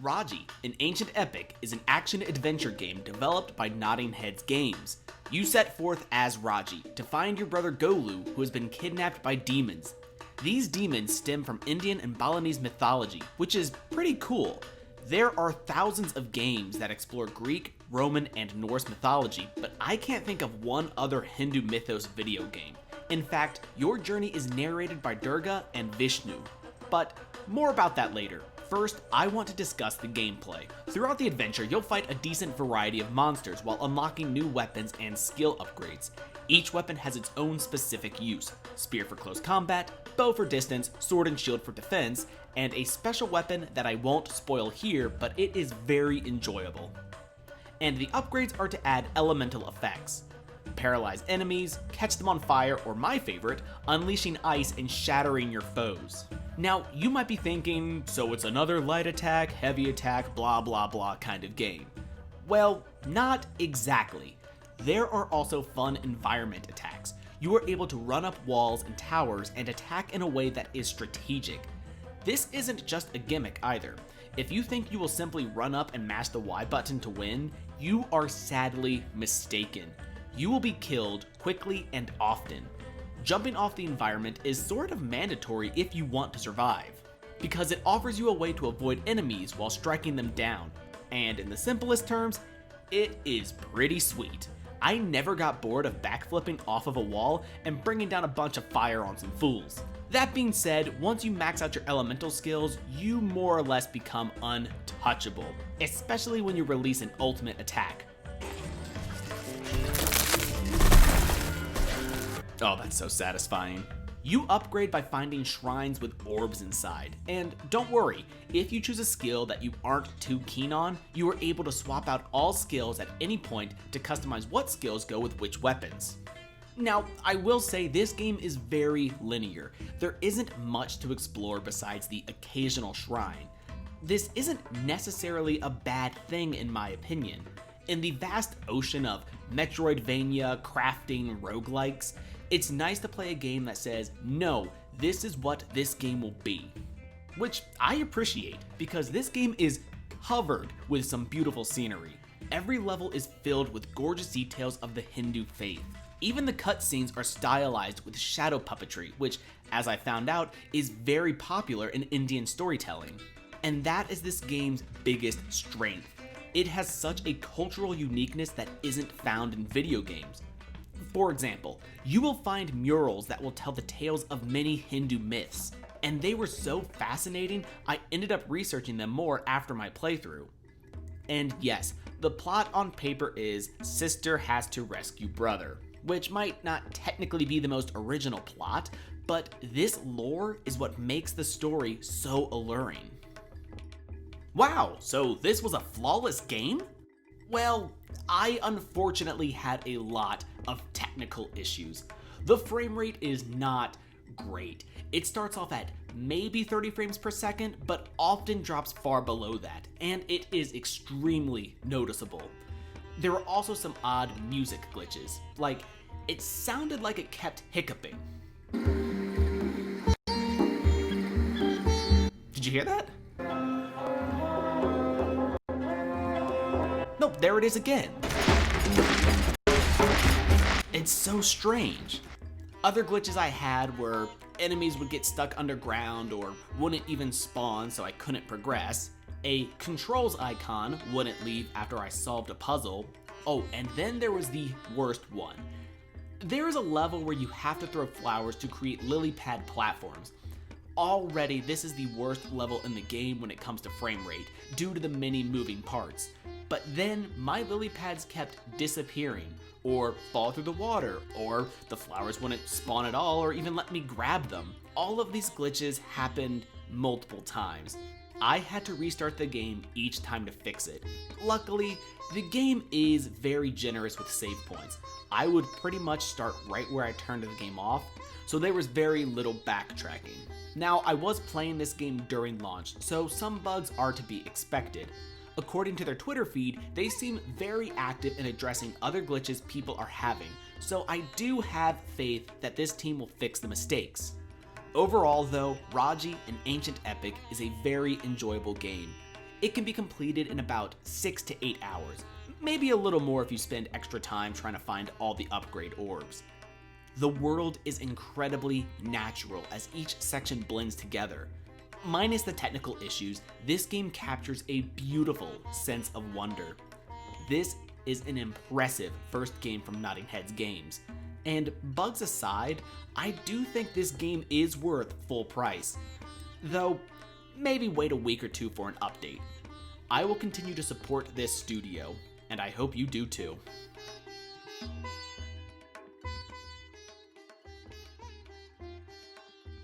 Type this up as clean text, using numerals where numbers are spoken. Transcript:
Raji, an ancient epic, is an action-adventure game developed by Nodding Heads Games. You set forth as Raji to find your brother Golu, who has been kidnapped by demons. These demons stem from Indian and Balinese mythology, which is pretty cool. There are thousands of games that explore Greek, Roman, and Norse mythology, but I can't think of one other Hindu mythos video game. In fact, your journey is narrated by Durga and Vishnu. But more about that later. First, I want to discuss the gameplay. Throughout the adventure, you'll fight a decent variety of monsters while unlocking new weapons and skill upgrades. Each weapon has its own specific use: spear for close combat, bow for distance, sword and shield for defense, and a special weapon that I won't spoil here, but it is very enjoyable. And the upgrades are to add elemental effects. Paralyze enemies, catch them on fire, or my favorite, unleashing ice and shattering your foes. Now, you might be thinking, so it's another light attack, heavy attack, blah blah blah kind of game. Well, not exactly. There are also fun environment attacks. You are able to run up walls and towers and attack in a way that is strategic. This isn't just a gimmick either. If you think you will simply run up and mash the Y button to win, you are sadly mistaken. You will be killed quickly and often. Jumping off the environment is sort of mandatory if you want to survive, because it offers you a way to avoid enemies while striking them down, and in the simplest terms, it is pretty sweet. I never got bored of backflipping off of a wall and bringing down a bunch of fire on some fools. That being said, once you max out your elemental skills, you more or less become untouchable, especially when you release an ultimate attack. Oh, that's so satisfying. You upgrade by finding shrines with orbs inside, and don't worry, if you choose a skill that you aren't too keen on, you are able to swap out all skills at any point to customize what skills go with which weapons. Now, I will say this game is very linear. There isn't much to explore besides the occasional shrine. This isn't necessarily a bad thing in my opinion. In the vast ocean of Metroidvania, crafting, roguelikes, it's nice to play a game that says, no, this is what this game will be. Which I appreciate, because this game is covered with some beautiful scenery. Every level is filled with gorgeous details of the Hindu faith. Even the cutscenes are stylized with shadow puppetry, which, as I found out, is very popular in Indian storytelling. And that is this game's biggest strength. It has such a cultural uniqueness that isn't found in video games. For example, you will find murals that will tell the tales of many Hindu myths, and they were so fascinating I ended up researching them more after my playthrough. And yes, the plot on paper is sister has to rescue brother, which might not technically be the most original plot, but this lore is what makes the story so alluring. Wow, so this was a flawless game? Well, I unfortunately had a lot of technical issues. The frame rate is not great. It starts off at maybe 30 frames per second, but often drops far below that, and it is extremely noticeable. There were also some odd music glitches, like it sounded like it kept hiccuping. Did you hear that? Nope, there it is again. It's so strange. Other glitches I had were enemies would get stuck underground or wouldn't even spawn, so I couldn't progress. A controls icon wouldn't leave after I solved a puzzle. Oh, and then there was the worst one. There is a level where you have to throw flowers to create lily pad platforms. Already, this is the worst level in the game when it comes to frame rate, due to the many moving parts. But then my lily pads kept disappearing, or fall through the water, or the flowers wouldn't spawn at all or even let me grab them. All of these glitches happened multiple times. I had to restart the game each time to fix it. Luckily, the game is very generous with save points. I would pretty much start right where I turned the game off, so there was very little backtracking. Now, I was playing this game during launch, so some bugs are to be expected. According to their Twitter feed, they seem very active in addressing other glitches people are having, so I do have faith that this team will fix the mistakes. Overall though, Raji, an ancient epic, is a very enjoyable game. It can be completed in about 6 to 8 hours, maybe a little more if you spend extra time trying to find all the upgrade orbs. The world is incredibly natural as each section blends together. Minus the technical issues, this game captures a beautiful sense of wonder. This is an impressive first game from Nodding Heads Games. And bugs aside, I do think this game is worth full price. Though, maybe wait a week or two for an update. I will continue to support this studio, and I hope you do too.